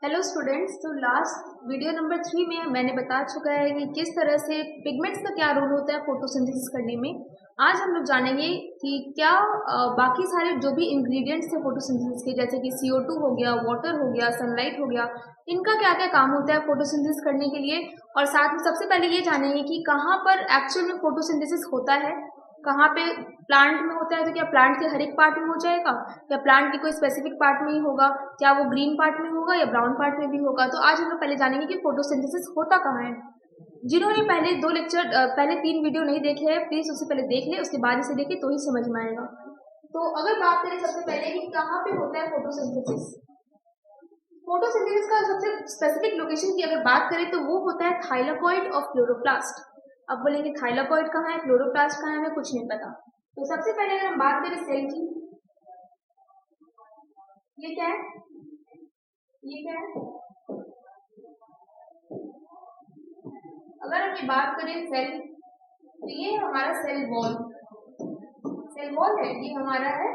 Hello students. तो last video number 3 में मैंने बता चुका है कि किस तरह से पिगमेंट्स का क्या रोल होता है फोटोसिंथेसिस करने में। आज हम लोग जानेंगे कि क्या बाकी सारे जो भी इंग्रेडिएंट्स थे फोटोसिंथेसिस के, जैसे कि CO2 हो गया, वाटर हो गया, सनलाइट हो गया, इनका क्या क्या काम होता है फोटोसिंथेसिस करने के लिए। और साथ में सबसे पहले ये जानेंगे कि कहाँ पर एक्चुअल में फोटोसिंथेसिस होता है, कहाँ पे प्लांट में होता है। तो क्या प्लांट के हर एक पार्ट में हो जाएगा या प्लांट के कोई स्पेसिफिक पार्ट में ही होगा, क्या वो ग्रीन पार्ट में होगा या ब्राउन पार्ट में भी होगा। तो आज हम लोग पहले जानेंगे कि फोटोसिंथेसिस होता कहाँ है। जिन्होंने पहले 3 वीडियो नहीं देखे हैं, प्लीज उससे पहले देख ले, उसके बाद इसे देखे तो ही समझ में आएगा। तो अगर बात करें सबसे पहले कि कहाँ पे होता है फोटोसिंथेसिस, फोटोसिंथेसिस का सबसे स्पेसिफिक लोकेशन की अगर बात करें तो वो होता है थाइलाकॉइड ऑफ क्लोरोप्लास्ट। अब बोलेंगे थाइलाकॉइड कहाँ है, क्लोरोप्लास्ट कहाँ है, हमें कुछ नहीं पता। तो सबसे पहले अगर हम बात करें सेल की, ये क्या है, ये क्या है। अगर हम ये बात करें सेल, तो ये है हमारा सेल वॉल। सेल वॉल है, ये हमारा है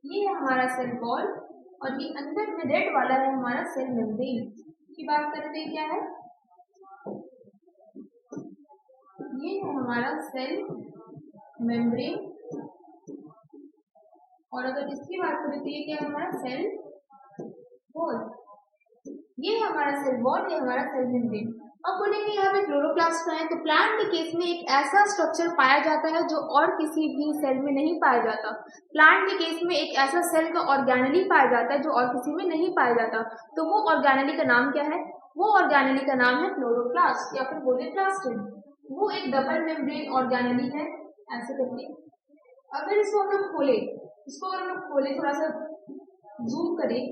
ये है हमारा सेल वॉल, और ये अंदर में रेड वाला है हमारा सेल मेम्ब्रेन की बात करते हैं। क्या है, ये है हमारा सेल मेम्ब्रेन, और अगर इसकी बात करें तो ये क्या है हमारा सेल वॉल। ये है हमारा सेल वॉल, ये हमारा सेल मेम्ब्रेन। अब बोलेंगे यहाँ पे क्लोरोप्लास्ट का है, तो प्लांट के केस में एक ऐसा स्ट्रक्चर पाया जाता है जो और किसी भी सेल में नहीं पाया जाता। प्लांट के केस में एक ऐसा सेल का ऑर्गेनेली पाया जाता है जो और किसी में नहीं पाया जाता। तो वो ऑर्गेनेली का नाम क्या है, वो ऑर्गेनेली का नाम है क्लोरोप्लास्ट या फिर बोले प्लास्टिड। वो एक डबल मेम्ब्रेन ऑर्गेनेली है। ऐसे करके अगर इसको हम लोग खोले, थोड़ा सा जूम करें,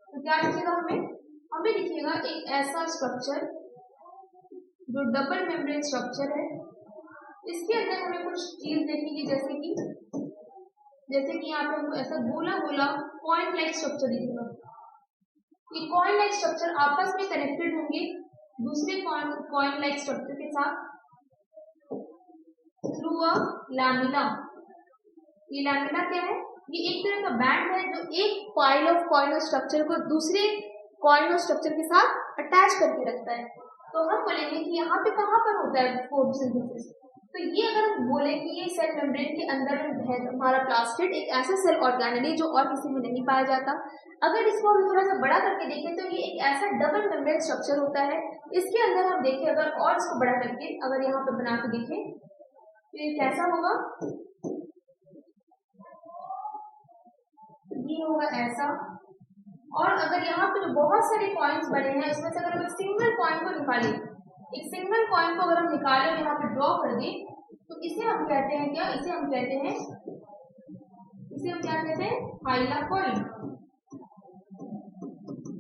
तो क्या दिखेगा हमें दिखेगा एक ऐसा स्ट्रक्चर जो डबल मेम्ब्रेन स्ट्रक्चर है। इसके अंदर हमें कुछ चीज देखेंगे, जैसे कि यहाँ पे हमको ऐसा गोला गोला कॉइन लाइक स्ट्रक्चर दिखेगा। ये कॉइन लाइक स्ट्रक्चर आपस में कनेक्टेड होंगे दूसरे कॉइन लाइक स्ट्रक्चर के साथ थ्रू अ लैमिना। ये लैमिना क्या है, ये एक तरह का बैंड है जो एक पाइल ऑफ कॉइन स्ट्रक्चर को दूसरे कॉइन स्ट्रक्चर के साथ अटैच करके रखता है। तो हम बोलेंगे कि यहाँ पे कहाँ पर होता है फोटोसिंथेसिस। तो ये अगर हम बोले कि ये सेल मेम्ब्रेन के अंदर है हमारा प्लास्टिड, एक ऐसा सेल ऑर्गेनेली जो और किसी में नहीं पाया जाता। अगर इसको हम थोड़ा सा बड़ा करके देखें तो ये एक ऐसा डबल मेम्ब्रेन स्ट्रक्चर होता है। इसके अंदर हम देखें अगर और इसको बड़ा करके अगर यहाँ पे बना के देखें तो ये कैसा होगा, ये होगा ऐसा। और अगर यहाँ पे जो बहुत सारे कॉइन्स बने हैं इसमें से अगर हम सिंगल कॉइन को निकालें, एक सिंगल कॉइन को अगर हम निकालें और यहाँ पे ड्रॉ कर दें, तो इसे हम कहते हैं क्या, इसे हम कहते हैं थाइलाकॉइड।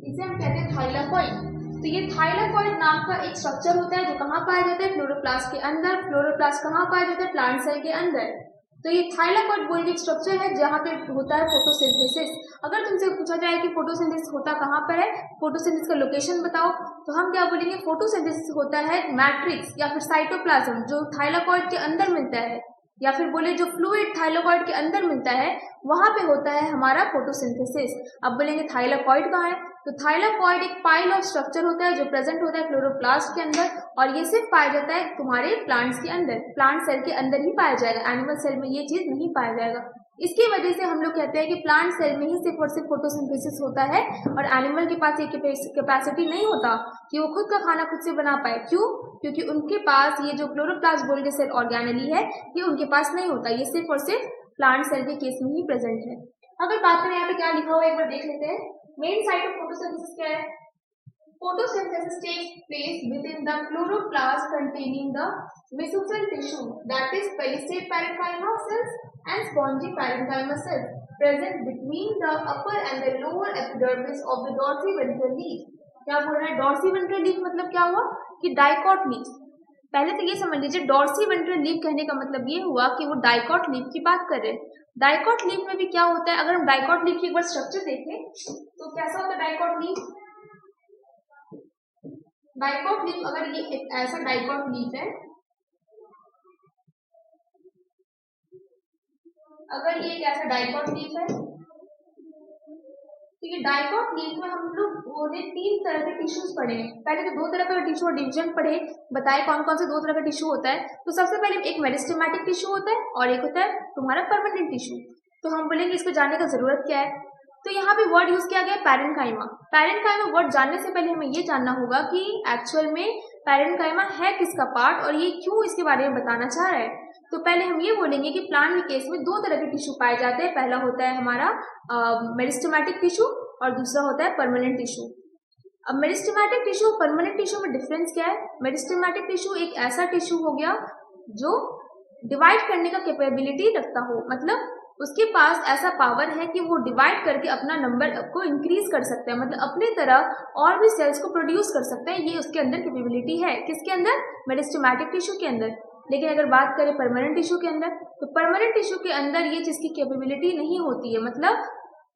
इसे हम कहते हैं थाइलाकॉइड। तो ये थाइलाकॉइड नाम का एक स्ट्रक्चर होता है जो कहाँ पाया जाता है, क्लोरोप्लास्ट के अंदर। क्लोरोप्लास्ट कहाँ पाया जाता है, प्लांट सेल के अंदर। तो ये थाइलाकॉइड बोल के स्ट्रक्चर है जहाँ पे होता है फोटोसिंथेसिस। अगर तुमसे पूछा जाए कि फोटोसिंथेसिस होता कहाँ पर है, फोटोसिंथेसिस का लोकेशन बताओ, तो हम क्या बोलेंगे, फोटोसिंथेसिस होता है मैट्रिक्स या फिर साइटोप्लाज्म जो थाइलाकॉइड के अंदर मिलता है, या फिर बोले जो फ्लूइड थाइलाकॉइड के अंदर मिलता है, वहां पे होता है हमारा फोटोसिंथेसिस। अब बोलेंगे थाइलाकॉइड कहाँ है, तो थाइलाकॉइड एक पाइल ऑफ स्ट्रक्चर होता है जो प्रेजेंट होता है क्लोरोप्लास्ट के अंदर, और ये सिर्फ पाया जाता है तुम्हारे प्लांट्स के अंदर, प्लांट सेल के अंदर ही पाया जाएगा, एनिमल सेल में ये चीज नहीं पाया जाएगा। इसकी वजह से हम लोग कहते हैं कि प्लांट सेल में ही सिर्फ और सिर्फ फोटोसिंथेसिस होता है, और एनिमल के पास ये कैपेसिटी नहीं होता कि वो खुद का खाना खुद से बना पाए। क्यों, क्योंकि उनके पास ये जो क्लोरोप्लास्ट बोल के सेल ऑर्गेनेली है, ये उनके पास नहीं होता, ये सिर्फ और सिर्फ प्लांट सेल के केस में ही प्रेजेंट है। अगर बात करें यहाँ पे क्या लिखा हुआ है एक बार देख लेते हैं। मेन साइट ऑफ फोटोसिंथेसिस क्या है, photosynthesis takes place within the chloroplast containing the mesoscale tissue, that is palisade parenchyma cells and spongy parenchyma cells present between the upper and the lower epidermis of the dorsiventral leaf। क्या बोल रहा है, डॉर्सीवेंट्रल leaf मतलब क्या हुआ कि dicot leaf. पहले तो ये समझ लीजिए, डॉर्सीवेंट्रल लीफ कहने का मतलब ये हुआ कि वो डाइकॉट लीफ की बात कर रहे हैं। डाइकॉट लीफ में भी क्या होता है, अगर हम डाइकॉट लीफ की एक बार स्ट्रक्चर देखें तो कैसा होता है डाइकॉट लीफ। डाइकॉट लीफ, अगर ये एक ऐसा डाइकॉट लीफ है, अगर ये एक ऐसा डाइकॉट लीफ है, ठीक है, डाइकॉट लीफ में हम लोग ने 3 तरह के टिश्यूज पढ़े हैं। पहले तो 2 तरह का टिश्यू और डिवीजन पढ़े, बताए कौन कौन से 2 तरह का टिश्यू होता है। तो सबसे पहले एक मेरिस्टेमेटिक टिश्यू होता है और एक होता है तुम्हारा परमानेंट टिश्यू। तो हम बोलेंगे इसको जानने का जरूरत क्या है। तो यहाँ पे वर्ड यूज किया गया है पैरेन्काइमा। पैरेन्काइमा वर्ड जानने से पहले हमें ये जानना होगा कि एक्चुअल में पैरेन्काइमा है किसका पार्ट और ये क्यों इसके बारे में बताना चाह रहा है। तो पहले हम ये बोलेंगे कि प्लांट के केस में 2 तरह के टिश्यू पाए जाते हैं। पहला होता है हमारा मेरिस्टेमेटिक टिश्यू और दूसरा होता है परमानेंट टिश्यू। अब मेरिस्टेमेटिक टिश्यू और परमानेंट टिश्यू में डिफरेंस क्या है। मेरिस्टेमेटिक टिश्यू एक ऐसा टिश्यू हो गया जो डिवाइड करने का कैपेबिलिटी रखता हो, मतलब उसके पास ऐसा पावर है कि वो डिवाइड करके अपना नंबर को इंक्रीज कर सकता है, मतलब अपने तरह और भी सेल्स को प्रोड्यूस कर सकता है। ये उसके अंदर कैपेबिलिटी है, किसके अंदर, मेरिस्टेमेटिक टिश्यू के अंदर। लेकिन अगर बात करें परमानेंट टिश्यू के अंदर, तो परमानेंट टिश्यू के अंदर ये चीज की कैपेबिलिटी नहीं होती है, मतलब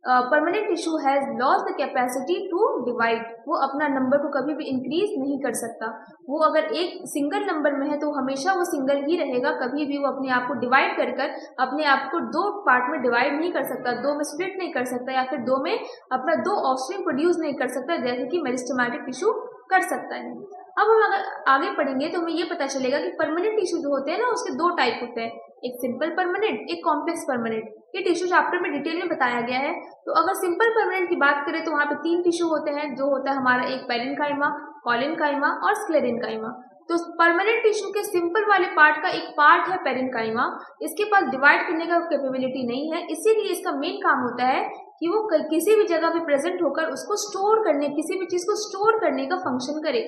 permanent tissue has loss the capacity to divide. वो अपना नंबर को कभी भी इंक्रीज नहीं कर सकता। वो अगर एक सिंगल नंबर में है तो हमेशा वो सिंगल ही रहेगा, कभी भी वो अपने आप को डिवाइड कर कर अपने आप को 2 पार्ट में डिवाइड नहीं कर सकता, 2 में स्प्लिट नहीं कर सकता, या फिर 2 में अपना 2 ऑफस्प्रिंग प्रोड्यूस नहीं कर सकता, जैसे कि मेरिस्टेमेटिक टिश्यू कर सकता है। अब हम अगर आगे पढ़ेंगे तो हमें ये पता चलेगा कि परमानेंट टिश्यू जो होते हैं ना, उसके 2 टाइप होते हैं, एक सिंपल परमानेंट, एक कॉम्प्लेक्स परमानेंट। ये टिश्यू चैप्टर में डिटेल में बताया गया है। तो अगर सिंपल परमानेंट की बात करें तो वहाँ पे 3 टिश्यू होते हैं, जो होता है हमारा एक पेरेन्काइमा, कॉलेनकाइमा और स्क्लेरेन्काइमा। तो परमानेंट टिश्यू के सिंपल वाले पार्ट का एक पार्ट है पेरेन्काइमा, इसके पास डिवाइड करने का कैपेबिलिटी नहीं है, इसीलिए इसका मेन काम होता है कि वो किसी भी जगह पे प्रेजेंट होकर उसको स्टोर करने, किसी भी चीज को स्टोर करने का फंक्शन करे।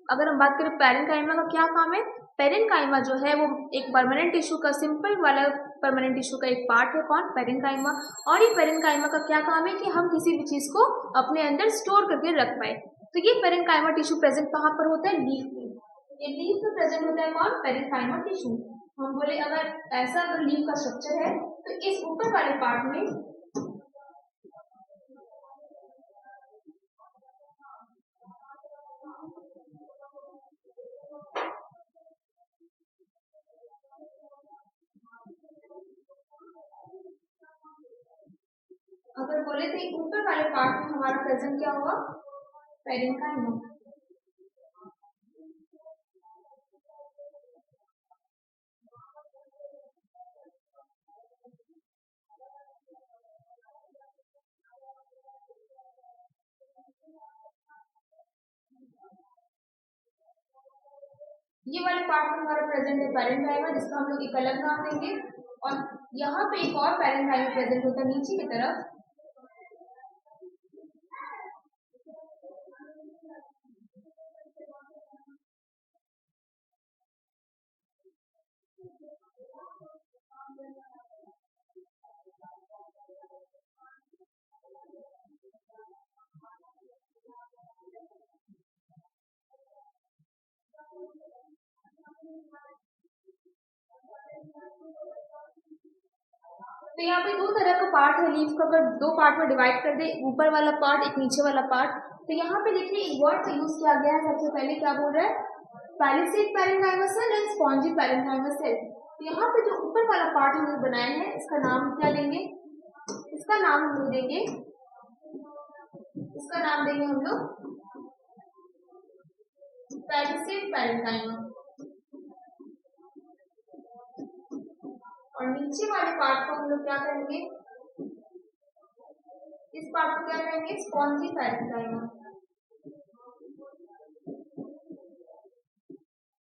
अगर हम बात करें पेरेन्काइमा का क्या काम है, पेरेन्काइमा जो है वो एक परमानेंट टिश्यू का, सिंपल वाला परमानेंट टिश्यू का एक पार्ट है, कौन, पेरेन्काइमा। और ये पेरेन्काइमा का क्या काम है कि हम किसी भी चीज को अपने अंदर स्टोर करके रख पाए। तो ये पेरेन्काइमा टिश्यू प्रेजेंट कहाँ पर होता है, लीफ में। ये लीफ में प्रेजेंट होता है कौन, पेरेन्काइमा टिश्यू। हम बोले अगर ऐसा अगर लीफ का स्ट्रक्चर है तो इस ऊपर वाले पार्ट में अगर बोले तो ऊपर वाले पार्ट में हमारा प्रेजेंट क्या होगा, पेरेन्काइमा। ये वाले पार्ट में हमारा प्रेजेंट है पेरेन्काइमा, जिसका हम लोग एक अलग नाम देंगे। और यहाँ पे एक और पेरेन्काइमा प्रेजेंट होता है नीचे की तरफ, तो यहाँ पे 2 तरह का पार्ट है लीफ का, अगर 2 पार्ट में डिवाइड कर दे, ऊपर वाला पार्ट एक नीचे वाला पार्ट। तो यहाँ पे देखिए एक वर्ड यूज किया गया है, सबसे पहले क्या बोल रहा है, palisade parenchyma cell and spongy parenchyma cell. तो यहाँ पे जो ऊपर वाला पार्ट हमने बनाया है, इसका नाम क्या देंगे, इसका नाम हम देंगे, इसका नाम देंगे हम लोग पैलिसेड पैरेन्काइमा। और नीचे वाले पार्ट को हम लोग क्या करेंगे, इस पार्ट को क्या कहेंगे, स्पॉन्जी पैरेन्काइमा।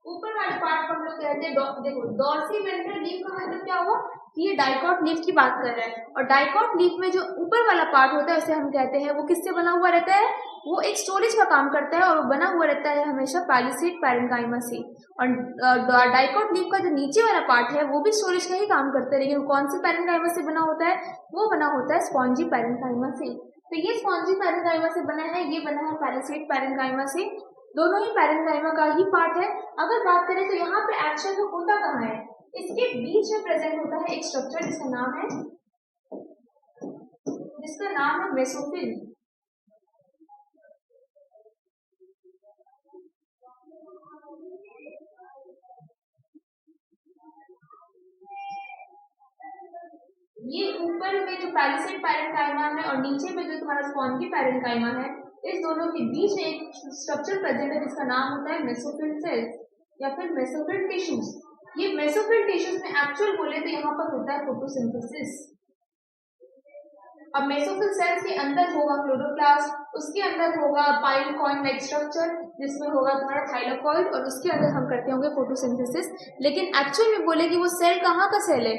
ऊपर वाले पार्ट को हम लोग कहते हैं देखो, डॉर्सीवेंट्रल लीफ का मतलब क्या हुआ, ये डाइकॉट लीफ की बात कर रहा है। और डाइकॉट लीफ में जो ऊपर वाला पार्ट होता है, उसे हम कहते हैं, वो किससे बना हुआ रहता है, वो एक स्टोरेज का काम करता है और वो बना हुआ रहता है हमेशा पैलिसेड पैरेन्काइमा से। और डाइकॉट लीफ का जो नीचे वाला पार्ट है वो भी स्टोरेज का ही काम करता है, लेकिन कौन सी पैरेन्काइमा से बना होता है, वो बना होता है स्पॉन्जी पैरेन्काइमा से। तो ये स्पॉन्जी पैरेन्काइमा से बना है, ये बना है पैलिसेड पैरेन्काइमा से, दोनों ही पैरेन्काइमा का ही पार्ट है। अगर बात करें तो यहाँ पे एक्शन होता कहाँ है, इसके बीच में प्रेजेंट होता है एक स्ट्रक्चर जिसका नाम है मेसोफिल। ये ऊपर में जो पैलिसेड पैरेन्काइमा है और नीचे में जो तुम्हारा स्पॉन्जी पैरेन्काइमा है, इस दोनों के बीच में एक स्ट्रक्चर प्रेजेंट है जिसका नाम होता है मेसोफिल सेल्स या फिर मेसोफिल टिश्यूज। ये मेसोफिल टिश्यूज में एक्चुअल बोले तो यहाँ पर होता है फोटोसिंथेसिस। अब मेसोफिल सेल्स के अंदर होगा क्लोरोप्लास्ट, उसके अंदर होगा पाइल कॉइन लाइक स्ट्रक्चर जिसमें होगा तुम्हारा थाइलाकॉइड और उसके अंदर हम करते होंगे फोटोसिंथेसिस। लेकिन एक्चुअल में बोले कि वो सेल कहाँ का सेल है?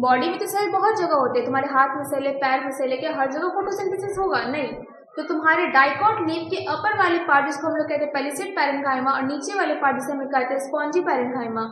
बॉडी में तो सेल बहुत जगह होते हैं, तुम्हारे हाथ में सेल है, पैर में सेल है, क्या हर जगह फोटोसिंथेसिस होगा? नहीं। तो तुम्हारे डाइकोट लीफ के अपर वाले पार्ट जिसको हम लोग कहते हैं पैलिसेड पैरेन्काइमा और नीचे वाले पार्ट जिसे हम कहते हैं स्पॉन्जी पैरेन्काइमा,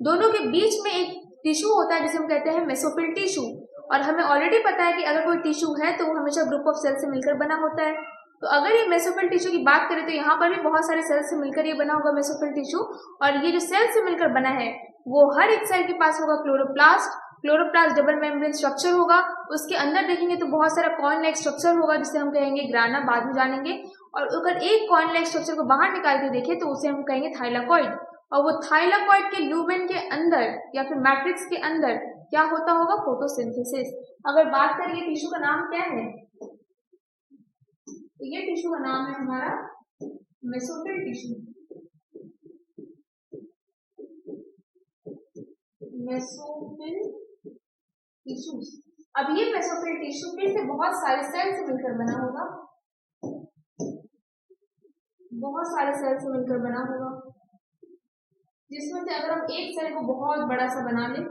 दोनों के बीच में एक टिश्यू होता है जिसे हम कहते हैं मेसोफिल टिश्यू। और हमें ऑलरेडी पता है कि अगर कोई टिश्यू है तो वो हमेशा ग्रुप ऑफ सेल से मिलकर बना होता है। तो अगर ये मेसोफिल टिश्यू की बात करें तो यहाँ पर भी बहुत सारे सेल से मिलकर ये बना होगा मेसोफिल टिश्यू। और ये जो सेल से मिलकर बना है वो हर एक सेल के पास होगा chloroplast. Chloroplast double membrane structure होगा। उसके अंदर देखेंगे तो बहुत सारा कॉइन लाइक स्ट्रक्चर होगा जिसे हम कहेंगे ग्राना, बाद में जानेंगे। और अगर एक कॉइन लाइक स्ट्रक्चर को बाहर निकाल के देखें तो उसे हम कहेंगे थाइलाकॉइड। और वो थाइलाकॉइड के ल्यूमेन के अंदर या फिर मैट्रिक्स के अंदर क्या होता होगा? फोटोसिंथेसिस। अगर बात करें ये टिश्यू का नाम क्या है, तो ये टिश्यू का नाम है हमारा मेसोफिल टिश्यू। Mesophyll tissue. अब ये मेसोफिल टिश्यू फिर से बहुत सारे सेल से मिलकर बना होगा, बहुत सारे सेल से मिलकर बना होगा, जिसमें से अगर हम एक सेल को बहुत बड़ा सा बना लें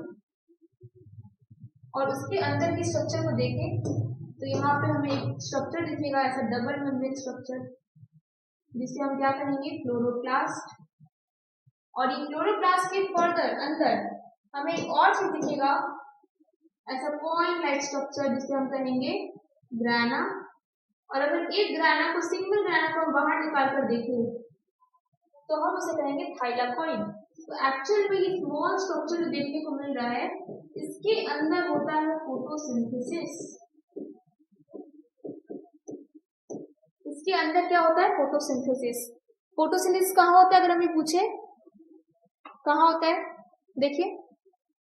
और उसके अंदर की स्ट्रक्चर को देखें तो यहाँ पे हमें एक स्ट्रक्चर दिखेगा ऐसा डबल मेम्ब्रेन स्ट्रक्चर जिसे हम क्या कहेंगे? क्लोरोप्लास्ट। और ये क्लोरोप्लास्ट के फर्दर अंदर हमें एक और चीज दिखेगा ऐसा कॉइन लाइक स्ट्रक्चर जिसे हम कहेंगे ग्राना। और अगर एक ग्राना को, सिंगल ग्राना को हम बाहर निकाल कर देखें तो हम उसे कहेंगे थाइलाकॉइड। तो एक्चुअल में ये स्मॉल स्ट्रक्चर जो देखने को मिल रहा है इसके अंदर होता है फोटोसिंथेसिस। इसके अंदर क्या होता है? फोटोसिंथेसिस। फोटोसिंथेसिस कहाँ होता है अगर हमें पूछे कहाँ होता है? देखिए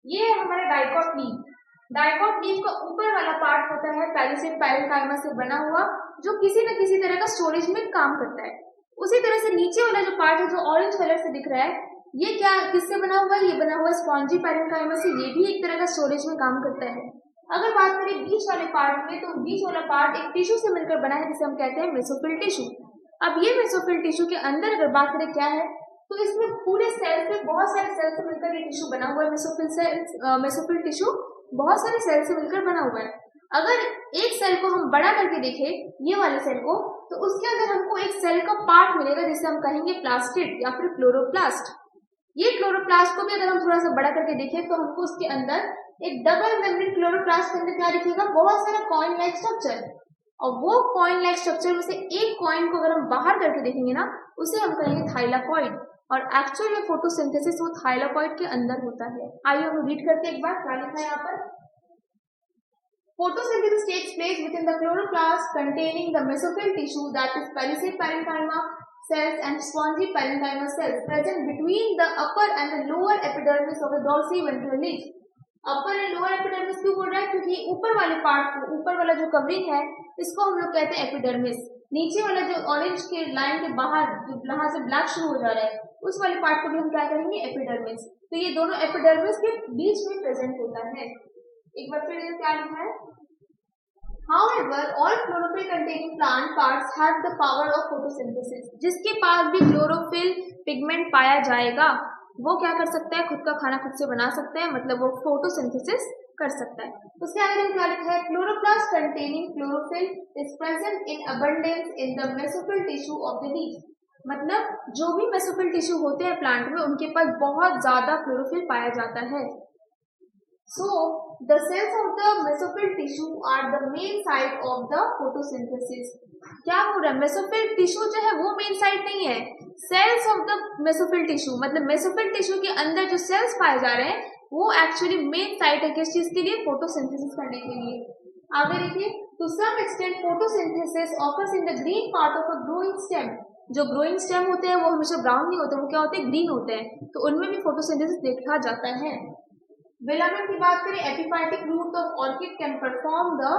ये हमारा डाइकोट लीफ। डाइकोट लीफ का ऊपर वाला पार्ट होता है पैलिसेड पैरेन्काइमा से बना हुआ जो किसी न किसी तरह का स्टोरेज में काम करता है। उसी तरह से नीचे वाला जो पार्ट है जो ऑरेंज कलर से दिख रहा है ये क्या किससे बना हुआ है? ये बना हुआ है स्पॉन्जी पैरेन्काइमा से। ये भी एक तरह का स्टोरेज में काम करता है। अगर बात करें बीच वाले पार्ट में तो बीच वाला पार्ट एक टिश्यू से मिलकर बना है जिसे हम कहते हैं मेसोफिल टिश्यू। अब ये मेसोफिल टिश्यू के अंदर अगर बात करें क्या है तो इसमें पूरे सेल से बहुत सारे सेल से मिलकर ये टिश्यू बना हुआ है। मेसोफिल टिश्यू बहुत सारे सेल से मिलकर बना हुआ है। अगर एक सेल को हम बड़ा करके देखें ये वाले सेल को तो उसके अंदर हमको एक सेल का पार्ट मिलेगा जिसे हम कहेंगे प्लास्टिड या फिर क्लोरोप्लास्ट। ये क्लोरोप्लास्ट को भी अगर हम थोड़ा सा बड़ा करके देखें तो हमको उसके अंदर एक डबल मेम्ब्रेन क्लोरोप्लास्ट के अंदर क्या दिखेगा? बहुत सारा कॉइन लाइक स्ट्रक्चर। और वो कॉइन लाइक स्ट्रक्चर में से एक कॉइन को अगर हम बाहर करके देखेंगे ना उसे हम कहेंगे थाइलाकॉइड। और एक्चुअल में फोटोसिंथेसिस वो थाइलाकॉइड के अंदर होता है। आइए हम रीड करते एक बार क्या लिखा है यहाँ पर। Photosynthesis takes place within the chloroplast containing the mesophil tissue, that is pellucid parenchyma cells and spongy parenchyma cells present between the upper and the lower epidermis of the dorsiventral leaf. Upper and lower epidermis क्यों बोल रहा है? क्योंकि ऊपर वाले part को, ऊपर वाला जो कवरिंग है इसको हम लोग कहते हैं एपिडर्मिस। नीचे वाला जो ऑरेंज के लाइन के बाहर जो यहाँ से ब्लैक शुरू हो जा रहा है उस वाले पार्ट को भी हम क्या कहेंगे? एपिडर्मिस। तो ये दोनों एपिडर्मिस के बीच में प्रेजेंट होता है। एक बार फिर क्या लिखा है? However, all chlorophyll containing plant parts have the power of photosynthesis. जिसके पास भी क्लोरोफिल पिगमेंट पाया जाएगा वो क्या कर सकता है? खुद का खाना खुद से बना सकता है, मतलब वो फोटोसिंथेसिस कर सकता है। उसके आगे हम क्या लिखा है? Chloroplast containing chlorophyll is present in abundance in the mesophyll tissue of the leaf. मतलब जो भी मेसोफिल टिश्यू होते हैं प्लांट में उनके पास बहुत ज्यादा क्लोरोफिल पाया जाता है। So the cells of the mesophil tissue are the main site of the photosynthesis. क्या हो रहा है? मेसोफिल टिश्यू जो है वो मेन साइट नहीं है। Cells of the mesophyll tissue मतलब मेसोफिल टिश्यू के अंदर जो सेल्स पाए जा रहे हैं वो एक्चुअली मेन साइट है किस चीज के लिए? फोटोसिंथेसिस करने के लिए। आगे देखिए, to some extent photosynthesis occurs in the green part of a growing stem. जो ग्रोइंग स्टेम होते हैं वो हमेशा ब्राउन नहीं होते, वो क्या होते हैं? ग्रीन होते हैं। तो उनमें भी फोटोसिंथेसिस देखा जाता है। वेलामेंट की बात करें, epiphytic root of orchid can perform the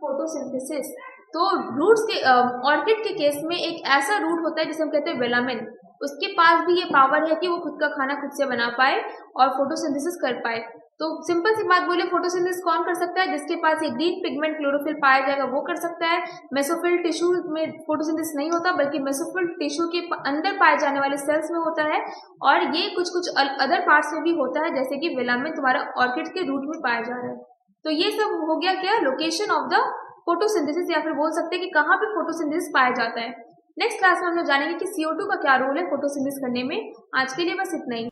photosynthesis. तो रूट्स के ऑर्किड के केस में एक ऐसा रूट होता है जिसे हम कहते हैं वेलामेन, उसके पास भी ये पावर है कि वो खुद का खाना खुद से बना पाए और फोटोसिंथेसिस कर पाए। तो सिंपल सी बात बोले, फोटोसिंथेसिस कौन कर सकता है? जिसके पास ये ग्रीन पिगमेंट क्लोरोफिल पाया जाएगा वो कर सकता है। मेसोफिल टिश्यू में फोटोसिंथेसिस नहीं होता, बल्कि मेसोफिल टिश्यू के अंदर पाए जाने वाले सेल्स में होता है, और ये कुछ कुछ अदर पार्ट्स में भी होता है, जैसे कि वेलामेन तुम्हारा ऑर्किड के रूट में पाया जा रहा है। तो ये सब हो गया क्या, लोकेशन ऑफ द फोटोसिंथेसिस, या फिर बोल सकते हैं कि कहाँ पे फोटोसिंथेसिस पाया जाता है। नेक्स्ट क्लास में हम लोग जानेंगे कि CO2 का क्या रोल है फोटोसिंथेसिस करने में। आज के लिए बस इतना ही।